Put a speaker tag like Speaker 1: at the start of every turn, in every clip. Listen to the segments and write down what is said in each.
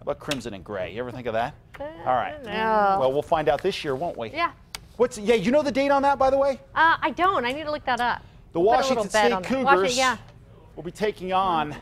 Speaker 1: about crimson and gray? You ever think of that? All right.
Speaker 2: No.
Speaker 1: Well, we'll find out this year, won't we?
Speaker 2: Yeah.
Speaker 1: Yeah, you know the date on that, by the way?
Speaker 2: I don't. I need to look that up.
Speaker 1: The
Speaker 2: We'll
Speaker 1: Washington State Cougars
Speaker 2: yeah.
Speaker 1: will be taking on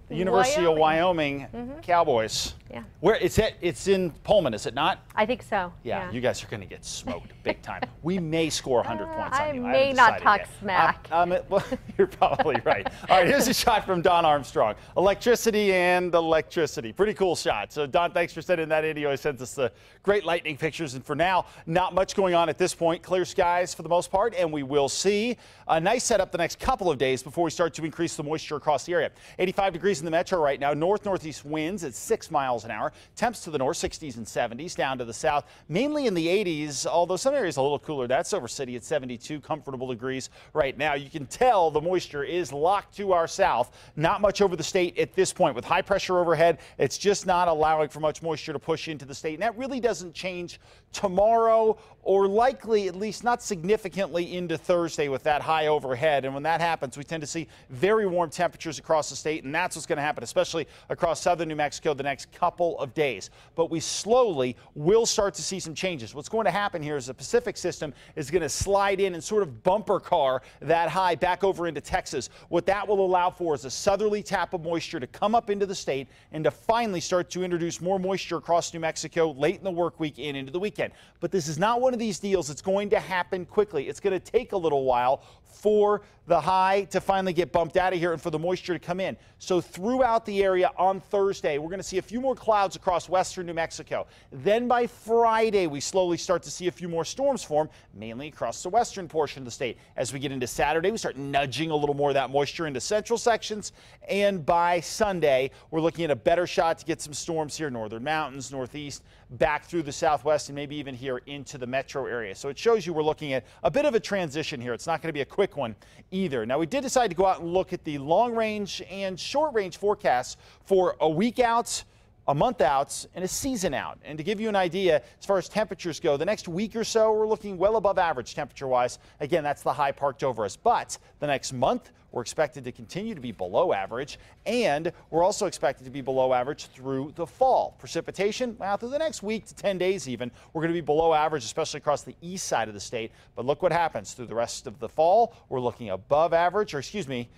Speaker 1: the University of Wyoming Cowboys.
Speaker 2: Yeah.
Speaker 1: Where it's in Pullman, is it not?
Speaker 2: I think so.
Speaker 1: Yeah, you guys are going to get smoked big time. We may score 100 points on you.
Speaker 2: I may not talk smack.
Speaker 1: Well, you're probably right. All right, here's a shot from Don Armstrong. Electricity and electricity. Pretty cool shot. So, Don, thanks for sending that in. He always sends us the great lightning pictures. And for now, not much going on at this point. Clear skies for the most part, and we will see a nice setup the next couple of days before we start to increase the moisture across the area. 85 degrees in the metro right now. North-northeast winds at 6 miles an hour. Temps to the north, 60s and 70s. Down to the south, mainly in the 80s, although some areas a little cooler. That's over City at 72 comfortable degrees right now. You can tell the moisture is locked to our south. Not much over the state at this point. With high pressure overhead, it's just not allowing for much moisture to push into the state. And that really doesn't change tomorrow, or likely, at least not significantly, into Thursday with that high overhead. And when that happens, we tend to see very warm temperatures across the state, and that's what's going to happen, especially across southern New Mexico the next couple of days. But we slowly will start to see some changes. What's going to happen here is the Pacific system is going to slide in and sort of bumper car that high back over into Texas. What that will allow for is a southerly tap of moisture to come up into the state and to finally start to introduce more moisture across New Mexico late in the work week and into the weekend. But this is not one of these deals that's going to happen quickly. It's going to take a little while for the high to finally get bumped out of here and for the moisture to come in. So throughout the area on Thursday, we're going to see a few more clouds across western New Mexico. Then by Friday, we slowly start to see a few more storms form, mainly across the western portion of the state. As we get into Saturday, we start nudging a little more of that moisture into central sections. And by Sunday, we're looking at a better shot to get some storms here, northern mountains, northeast, back through the southwest, and maybe even here into the metro area. So it shows you we're looking at a bit of a transition here. It's not going to be a quick one either. Now, we did decide to go out and look at the long range and short range forecasts for a week out, a month out, and a season out. And to give you an idea, as far as temperatures go, the next week or so, we're looking well above average temperature-wise. Again, that's the high parked over us. But the next month, we're expected to continue to be below average, and we're also expected to be below average through the fall. Precipitation, well, through the next week to 10 days even, we're going to be below average, especially across the east side of the state. But look what happens through the rest of the fall. We're looking above average, or excuse me,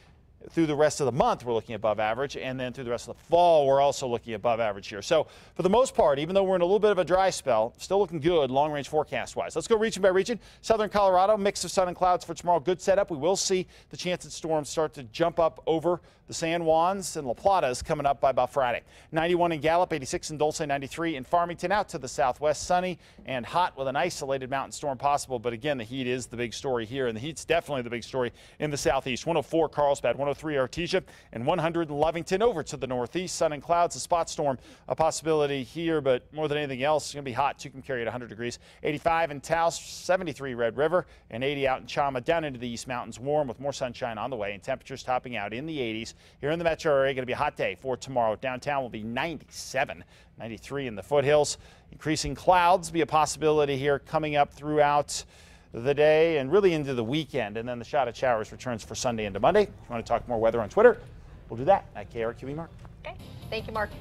Speaker 1: through the rest of the month, we're looking above average, and then through the rest of the fall, we're also looking above average here. So for the most part, even though we're in a little bit of a dry spell, still looking good long-range forecast-wise. Let's go region by region. Southern Colorado, mix of sun and clouds for tomorrow. Good setup. We will see the chance that storms start to jump up over the San Juans and La Platas coming up by about Friday. 91 in Gallup, 86 in Dulce, 93 in Farmington. Out to the southwest, sunny and hot with an isolated mountain storm possible. But again, the heat is the big story here, and the heat's definitely the big story in the southeast. 104 Carlsbad, 103 Artesia, and 100 in Lovington. Over to the northeast, sun and clouds, a spot storm, a possibility here, but more than anything else, it's going to be hot. Tucumcari carry at 100 degrees. 85 in Taos, 73 Red River, and 80 out in Chama. Down into the East Mountains, warm with more sunshine on the way, and temperatures topping out in the 80s. Here in the metro area, going to be a hot day for tomorrow. Downtown will be 97, 93 in the foothills. Increasing clouds be a possibility here coming up throughout the day and really into the weekend. And then the shot of showers returns for Sunday into Monday. If you want to talk more weather on Twitter, we'll do that at KRQE Mark.
Speaker 2: Okay. Thank you, Mark.